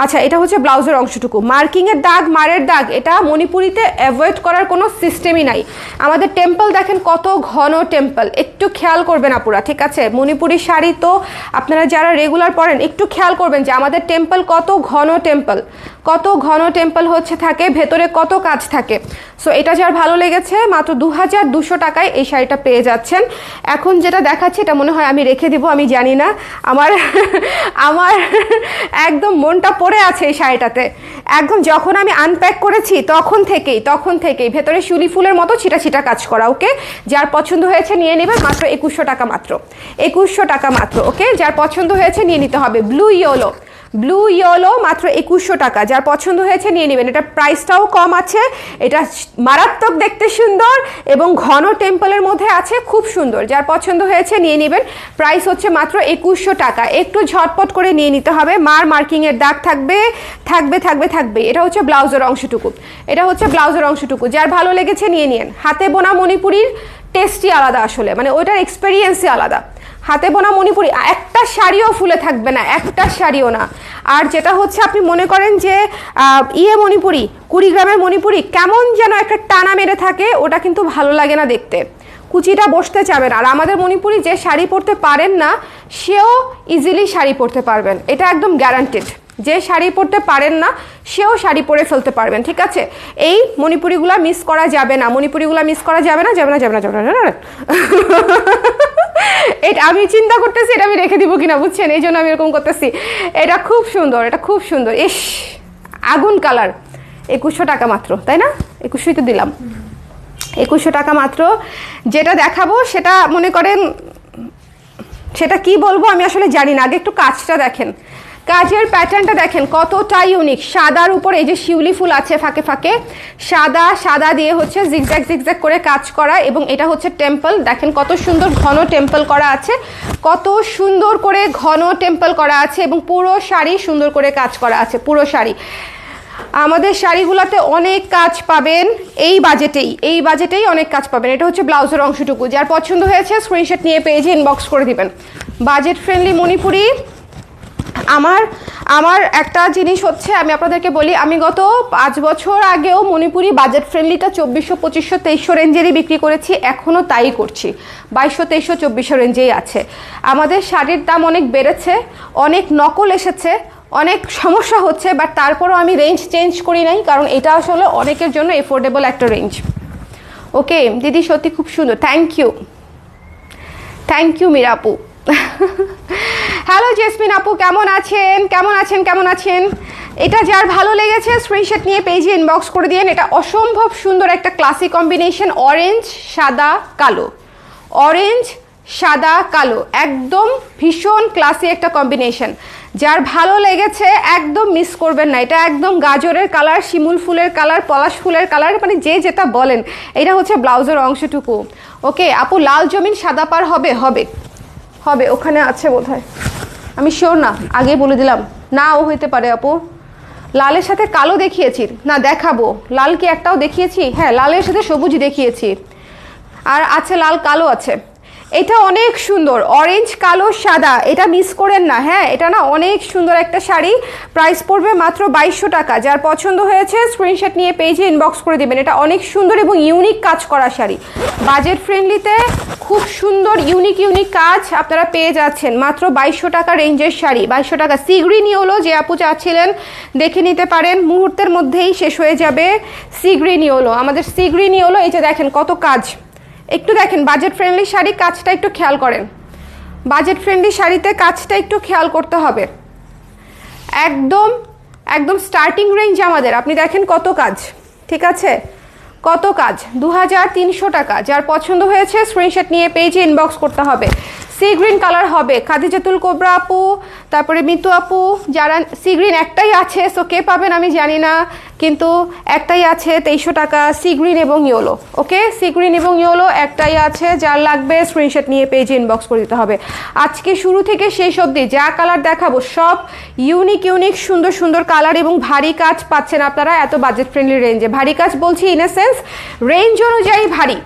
আচ্ছা, এটা হচ্ছে ব্লাউজের অংশটুকু। মার্কিংয়ের দাগ, মারের দাগ, এটা মণিপুরিতে অ্যাভয়েড করার কোনো সিস্টেমই নাই। আমাদের টেম্পল দেখেন কত ঘন টেম্পল, একটু খেয়াল করবেন আপুরা, ঠিক আছে। মণিপুরি শাড়ি তো আপনারা যারা রেগুলার পরেন একটু খেয়াল করবেন যে আমাদের টেম্পল কত ঘন টেম্পল হচ্ছে থাকে, ভেতরে কত কাজ থাকে। সো এটা যার ভালো লেগেছে, মাত্র 2200 টাকায় এই শাড়িটা পেয়ে যাচ্ছেন। এখন যেটা দেখাচ্ছি এটা মনে হয় আমি রেখে দিব, আমি জানি না, আমার একদম মনটা পড়ে আছে এই শাড়িটাতে। একদম যখন আমি আনপ্যাক করেছি তখন থেকেই ভেতরে শিউলি ফুলের মতো ছিটা কাজ করা। ওকে, যার পছন্দ হয়েছে নিয়ে নেবেন, মাত্র 2100 টাকা মাত্র। 2100 টাকা মাত্র। ওকে, যার পছন্দ হয়েছে নিয়ে নিতে হবে। ব্লু ব্লু ইয়েলো মাত্র 2100 টাকা। যার পছন্দ হয়েছে নিয়ে নেবেন। এটা প্রাইসটাও কম আছে, এটা মারাত্মক দেখতে সুন্দর এবং ঘন টেম্পলের মধ্যে আছে, খুব সুন্দর। যার পছন্দ হয়েছে নিয়ে নেবেন। প্রাইস হচ্ছে মাত্র 2100 টাকা। একটু ঝটপট করে নিয়ে নিতে হবে, মার্কিংয়ের দাগ থাকবে থাকবে থাকবে থাকবে। এটা হচ্ছে ব্লাউজের অংশটুকু, এটা হচ্ছে ব্লাউজের অংশটুকু। যার ভালো লেগেছে নিয়ে নিন। হাতে বোনা মণিপুরির টেস্টই আলাদা আসলে, মানে ওইটার এক্সপেরিয়েন্সই আলাদা। হাতে বোনা মণিপুরি একটা শাড়িও ফুলে থাকবে না, একটা শাড়িও না। আর যেটা হচ্ছে আপনি মনে করেন যে মণিপুরি 20 গ্রামের মণিপুরি কেমন যেন একটা টানা মেরে থাকে, ওটা কিন্তু ভালো লাগে না দেখতে, কুচিটা বসতে চাবে না। আর আমাদের মণিপুরি যে শাড়ি পরতে পারেন না সেও ইজিলি শাড়ি পরতে পারবেন, এটা একদম গ্যারান্টেড। যে শাড়ি পরতে পারেন না সেও শাড়ি পরে ফেলতে পারবেন, ঠিক আছে। এই মণিপুরিগুলা মিস করা যাবে না, মণিপুরিগুলা মিস করা যাবে না, যাবে না, যাবে না, যাবে না। এটা আমি চিন্তা করতেছি এটা আমি রেখে দিব কিনা, বুঝছেন, এই জন্য আমি এরকম করতেছি। এটা খুব সুন্দর, এটা খুব সুন্দর। ইস, আগুন কালার। 2100 টাকা মাত্র, তাই না? 2100ই তো দিলাম, 2100 টাকা মাত্র। যেটা দেখাবো সেটা মনে করেন, সেটা কি বলবো আমি আসলে জানি না। আগে একটু কাজটা দেখেন, কাজের প্যাটার্নটা দেখেন কতটা ইউনিক। সাদার উপর এই যে শিউলি ফুল আছে ফাঁকে ফাঁকে, সাদা সাদা দিয়ে হচ্ছে জিগজ্যাগ জিগজ্যাগ করে কাজ করা, এবং এটা হচ্ছে টেম্পল। দেখেন কত সুন্দর ঘন টেম্পল করা আছে, কত সুন্দর করে ঘন টেম্পল করা আছে, এবং পুরো শাড়ি সুন্দর করে কাজ করা আছে, পুরো শাড়ি। আমাদের শাড়িগুলোতে অনেক কাজ পাবেন এই বাজেটেই অনেক কাজ পাবেন। এটা হচ্ছে ব্লাউজের অংশটুকু। যার পছন্দ হয়েছে স্ক্রিনশট নিয়ে পেজে ইনবক্স করে দিবেন। Budget friendly Manipuri. আমার একটা জিনিস হচ্ছে, আমি আপনাদেরকে বলি, আমি গত 5 বছর আগেও মণিপুরি বাজেট ফ্রেন্ডলিটা 2400, 2500, 2300 রেঞ্জেরই বিক্রি করেছি, এখনও তাই করছি। 2200, 2300, 2400 রেঞ্জেই আছে। আমাদের শাড়ির দাম অনেক বেড়েছে, অনেক নকল এসেছে, অনেক সমস্যা হচ্ছে, বাট তারপরও আমি রেঞ্জ চেঞ্জ করি নাই, কারণ এটা আসলে অনেকের জন্য এফোর্ডেবল একটা রেঞ্জ। ওকে দিদি, সত্যি খুব সুন্দর, থ্যাংক ইউ মীরাপু। হ্যালো জেসমিন আপু, কেমন আছেন? এটা যার ভালো লেগেছে স্ক্রিনশট নিয়ে পেজে ইনবক্স করে দিন। এটা অসম্ভব সুন্দর একটা ক্লাসিক কম্বিনেশন, অরেঞ্জ সাদা কালো, অরেঞ্জ সাদা কালো, একদম ভীষণ ক্লাসি একটা কম্বিনেশন। যার ভালো লেগেছে একদম মিস করবেন না। এটা একদম গাজরের কালার, শিমুল ফুলের কালার, পলাশ ফুলের কালার, মানে যে যেটা বলেন। এটা হচ্ছে ব্লাউজের অংশটুকু। ওকে আপু, লাল জমিন সাদা পার হবে? হবে, ওখানে আছে বোধহয়, আমি শিওর না, আগে বলে দিলাম। নাও হইতে পারে আপু। লালের সাথে কালো দেখিয়েছি না, দেখাবো। লাল কি একটাও দেখিয়েছি? হ্যাঁ, লালের সাথে সবুজ দেখিয়েছি, আর আছে লাল কালো আছে। এটা অনেক সুন্দর, অরেঞ্জ কালো সাদা, এটা মিস করেন না। হ্যাঁ, এটা না অনেক সুন্দর একটা শাড়ি। প্রাইস পড়বে মাত্র 2200 টাকা। যার পছন্দ হয়েছে স্ক্রিনশট নিয়ে পেজে ইনবক্স করে দিবেন। এটা অনেক সুন্দর এবং ইউনিক কাজ করা শাড়ি, বাজেট ফ্রেন্ডলিতে খুব সুন্দর ইউনিক কাজ আপনারা পেয়ে যাচ্ছেন মাত্র 2200 টাকা রেঞ্জের শাড়ি। 2200 টাকা। সি গ্রিন ইয়েলো যে আপু চাচ্ছিলেন দেখে নিতে পারেন, মুহূর্তের মধ্যেই শেষ হয়ে যাবে। সি গ্রিন ইয়েলো, আমাদের সি গ্রিন ইয়েলো, এই যে দেখেন কত কাজ। একটু দেখেন বাজেট ফ্রেন্ডলি শাড়ি, কাজটা একটু খেয়াল করেন। বাজেট ফ্রেন্ডলি শাড়িতে কাজটা একটু খেয়াল করতে হবে। একদম স্টার্টিং রেঞ্জ আমাদের, আপনি দেখেন কত কাজ, ঠিক আছে, কত কাজ। 2300 টাকা। যার পছন্দ হয়েছে স্ক্রিনশট নিয়ে পেজে ইনবক্স করতে হবে। সি গ্রিন কালার হবে। খাদিজাতুল কোবরা আপু, তারপরে মিতু আপু, যারা সি গ্রিন একটাই আছে, সো কে পাবেন আমি জানি না, কিন্তু একটাই আছে 2300 টাকা, সি গ্রিন এবং ইয়েলো। ওকে, সি গ্রিন এবং ইয়েলো একটাই আছে। যার লাগবে স্ক্রিনশট নিয়ে পেজে ইনবক্স করে দিতে হবে। আজকে শুরু থেকে শেষ অবধি যা কালার দেখাবো সব ইউনিক সুন্দর কালার, এবং ভারী কাজ পাচ্ছেন আপনারা এত বাজেট ফ্রেন্ডলি রেঞ্জে। ভারী কাজ বলছি ইন এ সেন্স রেঞ্জ অনুযায়ী ভারী,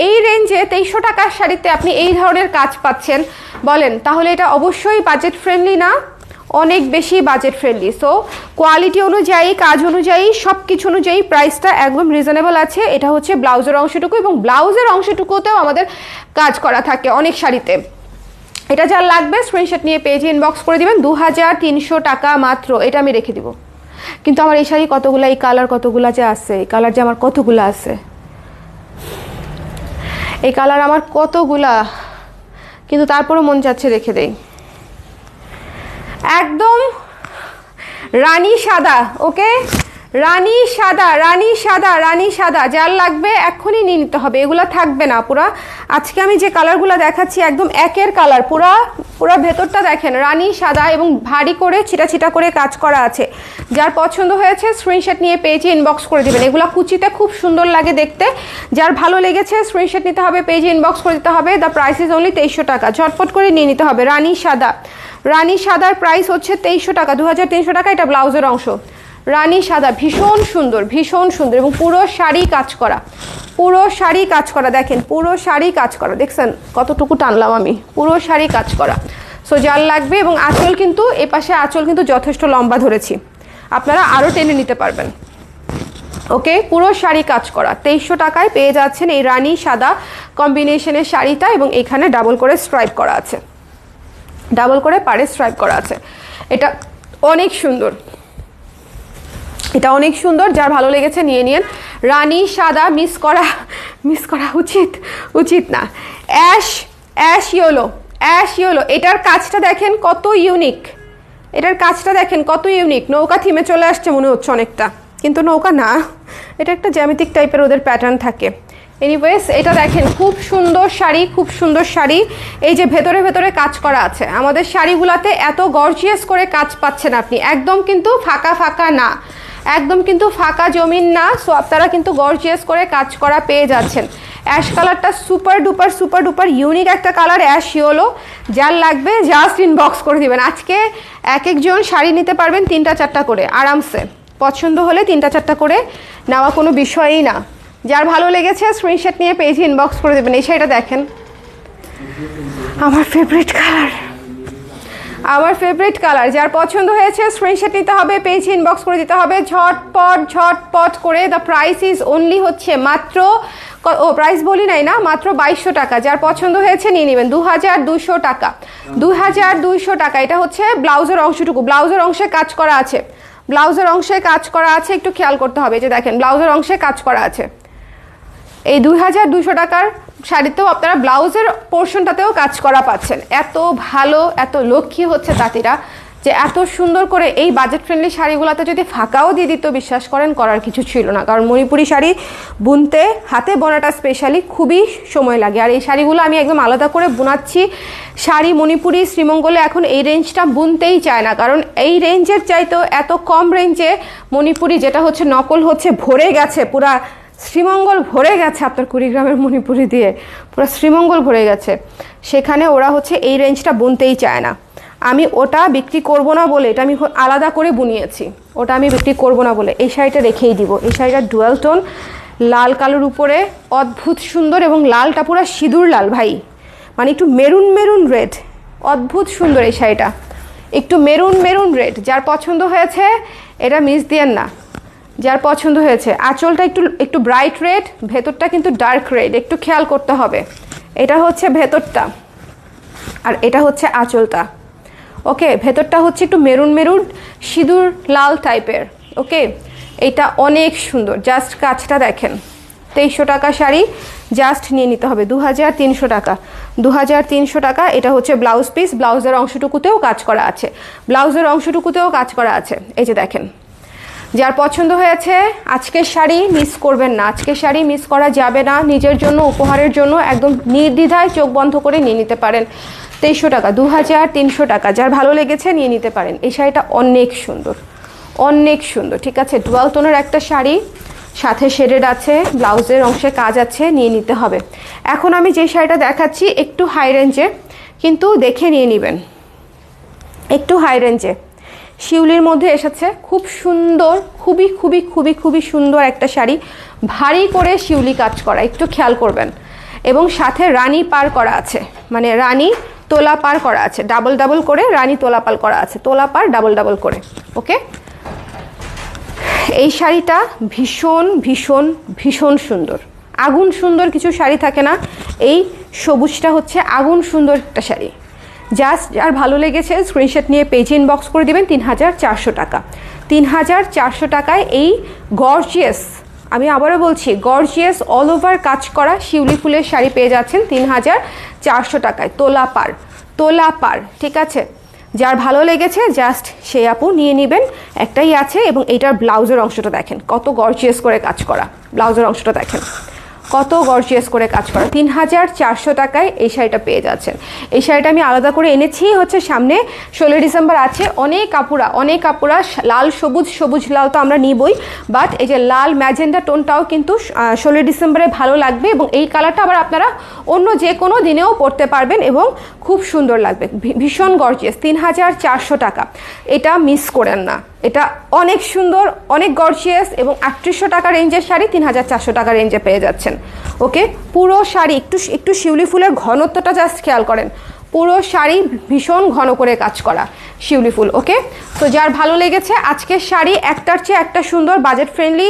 এই রেঞ্জে 2300 টাকার শাড়িতে আপনি এই ধরনের কাজ পাচ্ছেন, বলেন তাহলে এটা অবশ্যই বাজেট ফ্রেন্ডলি না? অনেক বেশি বাজেট ফ্রেন্ডলি। সো কোয়ালিটি অনুযায়ী, কাজ অনুযায়ী, সব কিছু অনুযায়ী প্রাইসটা একদম রিজনেবল আছে। এটা হচ্ছে ব্লাউজের অংশটুকু, এবং ব্লাউজের অংশটুকুতেও আমাদের কাজ করা থাকে অনেক শাড়িতে। এটা যার লাগবে স্ক্রিনশট নিয়ে পেজে ইনবক্স করে দিবেন। 2300 টাকা মাত্র। এটা আমি রেখে দিব। কিন্তু আমার এই শাড়ি কতগুলো, এই কালার কতগুলো যে আছে, এই কালার যে আমার কতগুলো আছে, এই কালার আমার কতগুলা, কিন্তু তারপরও মন চাচ্ছে রেখে দেই। একদম রানী সাদা। ওকে, রানী সাদা, রানী সাদা, রানী সাদা, যার লাগবে এক্ষুনি নিয়ে নিতে হবে, এগুলো থাকবে না। পুরা আজকে আমি যে কালারগুলো দেখাচ্ছি একদম একের কালার, পুরা ভেতরটা দেখেন রানী সাদা এবং ভারী করে ছিটা ছিটা করে কাজ করা আছে। যার পছন্দ হয়েছে স্ক্রিনশট নিয়ে পেজে ইনবক্স করে দিবেন। এগুলো কুচিতে খুব সুন্দর লাগে দেখতে, যার ভালো লেগেছে স্ক্রিনশট নিতে হবে, পেজে ইনবক্স করে দিতে হবে। দ্য প্রাইস ইজ অনলি 2300 টাকা, ঝটপট করে নিয়ে নিতে হবে। রানী সাদা, রানী সাদার প্রাইস হচ্ছে 2300 টাকা, 2300 টাকা। এটা ব্লাউজের অংশ। রানী সাদা ভীষণ সুন্দর, ভীষণ সুন্দর এবং পুরো শাড়ি কাজ করা, পুরো শাড়ি কাজ করা। দেখেন পুরো শাড়ি কাজ করা, দেখছেন কতটুকু টানলাম আমি, পুরো শাড়ি কাজ করা। সো যার লাগবে, এবং আঁচল কিন্তু এ পাশে আঁচল কিন্তু যথেষ্ট লম্বা ধরেছি, আপনারা আরও টেনে নিতে পারবেন। ওকে, পুরো শাড়ি কাজ করা 2300 টাকায় পেয়ে যাচ্ছেন এই রানী সাদা কম্বিনেশনের শাড়িটা, এবং এখানে ডাবল করে স্ট্রাইপ করা আছে, ডাবল করে পাড়ে স্ট্রাইপ করা আছে। এটা অনেক সুন্দর, এটা অনেক সুন্দর, যার ভালো লেগেছে নিয়ে নিন। রানী সাদা মিস করা উচিত না। অ্যাশ ইয়েলো, এটার কাজটা দেখেন কত ইউনিক, এটার কাজটা দেখেন কত ইউনিক। নৌকা থিমে চলে আসছে মনে হচ্ছে অনেকটা, কিন্তু নৌকা না, এটা একটা জ্যামিতিক টাইপের ওদের প্যাটার্ন থাকে। এনিওয়েজ এটা দেখেন খুব সুন্দর শাড়ি, খুব সুন্দর শাড়ি। এই যে ভেতরে ভেতরে কাজ করা আছে, আমাদের শাড়িগুলোতে এত গর্জিয়াস করে কাজ পাচ্ছেন আপনি, একদম কিন্তু ফাঁকা না, একদম কিন্তু ফাঁকা জমিন না। সো আপনারা কিন্তু গর্জিয়াস করে কাজ করা পেয়ে যাচ্ছেন। অ্যাশ কালারটা সুপার ডুপার ইউনিক একটা কালার, অ্যাশ ইয়েলো। যার লাগবে জাস্ট ইনবক্স করে দিবেন। আজকে এক একজন শাড়ি নিতে পারবেন 3টা-4টা করে আরামসে, পছন্দ হলে 3টা-4টা করে নেওয়া কোনো বিষয়ই না। যার ভালো লেগেছে স্ক্রিনশট নিয়ে পেজে ইনবক্স করে দেবেন। এই শাড়িটা দেখেন, আমার ফেভারিট কালার, যার পছন্দ হয়েছে স্ক্রিনশট নিতে হবে, পেজে ইনবক্স করে দিতে হবে ঝটপট করে। দ্য প্রাইস ইজ অনলি হচ্ছে মাত্র, প্রাইস বলি নাই না, মাত্র 2200 টাকা। যার পছন্দ হয়েছে নিয়ে নেবেন 2200 টাকা, 2200 টাকা। এটা হচ্ছে ব্লাউজের অংশটুকু, ব্লাউজের অংশে কাজ করা আছে, ব্লাউজের অংশে কাজ করা আছে, একটু খেয়াল করতে হবে। যে দেখেন ব্লাউজের অংশে কাজ করা আছে। এই 2200 টাকার শাড়িতেও আপনারা ব্লাউজের পোর্শনটাতেও কাজ করা পাচ্ছেন। এত ভালো, এত লক্ষ্মী হচ্ছে তাঁতিরা যে এত সুন্দর করে এই বাজেট ফ্রেন্ডলি শাড়িগুলোতে যদি ফাঁকাও দিয়ে দিত, বিশ্বাস করেন করার কিছু ছিল না। কারণ মণিপুরি শাড়ি বুনতে হাতে বোনাটা স্পেশালি খুবই সময় লাগে, আর এই শাড়িগুলো আমি একদম আলাদা করে বুনাচ্ছি। শাড়ি মণিপুরি শ্রীমঙ্গলে এখন এই রেঞ্জটা বুনতেই চায় না, কারণ এই রেঞ্জের চাইতেও এত কম রেঞ্জে মণিপুরি যেটা হচ্ছে নকল হচ্ছে ভরে গেছে, পুরা শ্রীমঙ্গল ভরে গেছে আপনার কুড়িগ্রামের মণিপুরি দিয়ে, পুরো শ্রীমঙ্গল ভরে গেছে। সেখানে ওরা হচ্ছে এই রেঞ্জটা বুনতেই চায় না। আমি ওটা বিক্রি করব না বলে এটা আমি আলাদা করে বুনিয়েছি, ওটা আমি বিক্রি করব না বলে এই শাড়িটা রেখেই দিব। এই শাড়িটা ডুয়াল টোন লাল কালোর উপরে অদ্ভুত সুন্দর, এবং লালটা পুরো সিঁদুর লাল ভাই, মানে একটু মেরুন রেড, অদ্ভুত সুন্দর এই শাড়িটা, একটু মেরুন রেড। যার পছন্দ হয়েছে এটা মিস দিয়েন না, যার পছন্দ হয়েছে। আঁচলটা একটু ব্রাইট রেড, ভেতরটা কিন্তু ডার্ক রেড, একটু খেয়াল করতে হবে। এটা হচ্ছে ভেতরটা, আর এটা হচ্ছে আঁচলটা। ওকে, ভেতরটা হচ্ছে একটু মেরুন সিঁদুর লাল টাইপের। ওকে, এটা অনেক সুন্দর, জাস্ট কাজটা দেখেন। 2300 টাকা শাড়ি, জাস্ট নিয়ে নিতে হবে 2300 টাকা, 2300 টাকা। এটা হচ্ছে ব্লাউজ পিস, ব্লাউজের অংশটুকুতেও কাজ করা আছে, ব্লাউজের অংশটুকুতেও কাজ করা আছে। এই যে দেখেন, যার পছন্দ হয়েছে আজকের শাড়ি মিস করবেন না, আজকের শাড়ি মিস করা যাবে না। নিজের জন্য, উপহারের জন্য একদম নির্দ্বিধায় চোখ বন্ধ করে নিয়ে নিতে পারেন। 2300 টাকা, 2300 টাকা। যার ভালো লেগেছে নিয়ে নিতে পারেন। এই শাড়িটা অনেক সুন্দর, অনেক সুন্দর। ঠিক আছে, ডুয়াল টোনের একটা শাড়ি, সাথে শেডেড আছে, ব্লাউজের অংশে কাজ আছে, নিয়ে নিতে হবে। এখন আমি যে শাড়িটা দেখাচ্ছি একটু হাই রেঞ্জে, কিন্তু দেখে নিয়ে নেবেন, একটু হাই রেঞ্জে শিউলির মধ্যে এসেছে, খুব সুন্দর, খুবই সুন্দর একটা শাড়ি, ভারী করে শিউলি কাজ করা, একটু খেয়াল করবেন। এবং সাথে রানী পার করা আছে, মানে রানী তোলা পার করা আছে, ডাবল করে রানী তোলা পার করা আছে, তোলা পার ডাবল করে। ওকে, এই শাড়িটা ভীষণ সুন্দর, আগুন সুন্দর কিছু শাড়ি থাকে না, এই সবুজটা হচ্ছে আগুন সুন্দর একটা শাড়ি। জাস্ট যার ভালো লেগেছে স্ক্রিনশট নিয়ে পেজে ইনবক্স করে দেবেন। 3400 টাকা, 3400 টাকায় এই গর্জিয়াস, আমি আবারও বলছি গর্জিয়াস অল ওভার কাজ করা শিউলি ফুলের শাড়ি পেয়ে যাচ্ছেন 3400 টাকায়, তোলা পার। ঠিক আছে, যার ভালো লেগেছে জাস্ট সেই আপু নিয়ে নেবেন, একটাই আছে। এবং এইটার ব্লাউজের অংশটা দেখেন কত গর্জিয়াস করে কাজ করা, ব্লাউজের অংশটা দেখেন কত গর্জিয়াস করে কাজ করা। 3400 টাকায় এই শাড়িটা পেয়ে যাচ্ছেন। এই শাড়িটা আমি আলাদা করে এনেছি হচ্ছে সামনে 16 ডিসেম্বর আছে, অনেক আপুরা লাল সবুজ লাল তো আমরা নিবই, বাট এই যে লাল ম্যাজেন্ডা টোনটাও কিন্তু 16 ডিসেম্বরে ভালো লাগবে। এবং এই কালারটা আবার আপনারা অন্য যে কোনো দিনেও পরতে পারবেন এবং খুব সুন্দর লাগবে, ভীষণ গর্জিয়াস। 3400 টাকা, এটা মিস করেন না, এটা অনেক সুন্দর, অনেক গর্জিয়াস এবং 3800 টাকা রেঞ্জের শাড়ি 3400 টাকা রেঞ্জে পেয়ে যাচ্ছেন। ওকে, পুরো শাড়ি একটু শিউলি ফুলের ঘনত্বটা জাস্ট খেয়াল করেন, পুরো শাড়ি ভীষণ ঘন করে কাজ করা শিউলি ফুল। ওকে, তো যার ভালো লেগেছে আজকের শাড়ি একটার চেয়ে একটা সুন্দর, বাজেট ফ্রেন্ডলি,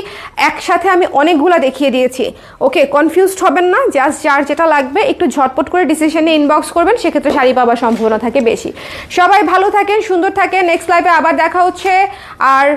একসাথে আমি অনেকগুলো দেখিয়ে দিয়েছি। ওকে, কনফিউজড হবেন না, জাস্ট যার যেটা লাগবে একটু ঝটপট করে ডিসিশনে ইনবক্স করবেন, সেক্ষেত্রে শাড়ি পাওয়ার সম্ভাবনা থাকে বেশি। সবাই ভালো থাকেন, সুন্দর থাকেন, নেক্সট লাইভে আবার দেখা হচ্ছে। আর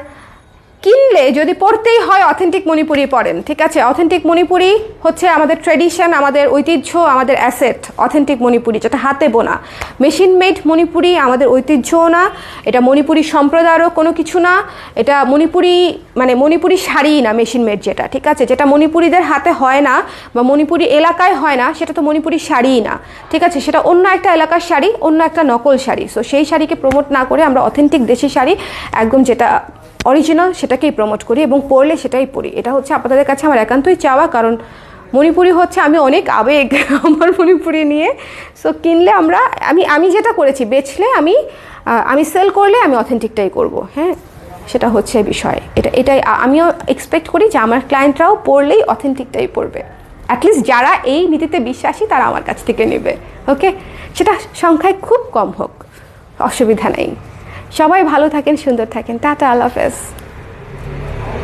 কিনলে যদি পরতেই হয় অথেন্টিক মণিপুরি পরেন, ঠিক আছে? অথেন্টিক মণিপুরি হচ্ছে আমাদের ট্রেডিশন, আমাদের ঐতিহ্য, আমাদের অ্যাসেট। অথেন্টিক মণিপুরি যেটা হাতে বোনা, মেশিন মেড মণিপুরি আমাদের ঐতিহ্যও না, এটা মণিপুরি সম্প্রদায়েরও কোনো কিছু না, এটা মণিপুরি মানে মণিপুরি শাড়িই না, মেশিন মেড যেটা, ঠিক আছে? যেটা মণিপুরিদের হাতে হয় না বা মণিপুরি এলাকায় হয় না, সেটা তো মণিপুরি শাড়িই না, ঠিক আছে? সেটা অন্য একটা এলাকার শাড়ি, অন্য একটা নকল শাড়ি। সো সেই শাড়িকে প্রমোট না করে আমরা অথেন্টিক দেশি শাড়ি একদম যেটা অরিজিনাল সেটাকেই প্রমোট করি এবং পরলে সেটাই পরি। এটা হচ্ছে আপনাদের কাছে আমার একান্তই চাওয়া, কারণ মণিপুরি হচ্ছে আমি অনেক আবেগ আমার মণিপুরি নিয়ে। সো কিনলে আমি যেটা করেছি, বেচলে আমি সেল করলে আমি অথেন্টিকটাই করব। হ্যাঁ, সেটা হচ্ছে বিষয়। এটাই আমিও এক্সপেক্ট করি যে আমার ক্লায়েন্টরাও পরলেই অথেন্টিকটাই পরবে। অ্যাটলিস্ট যারা এই নীতিতে বিশ্বাসী তারা আমার কাছ থেকে নেবে। ওকে, সেটা সংখ্যায় খুব কম হোক, অসুবিধা নেই। সবাই ভালো থাকেন, সুন্দর থাকেন, টাটা, আল্লাহ হাফেজ।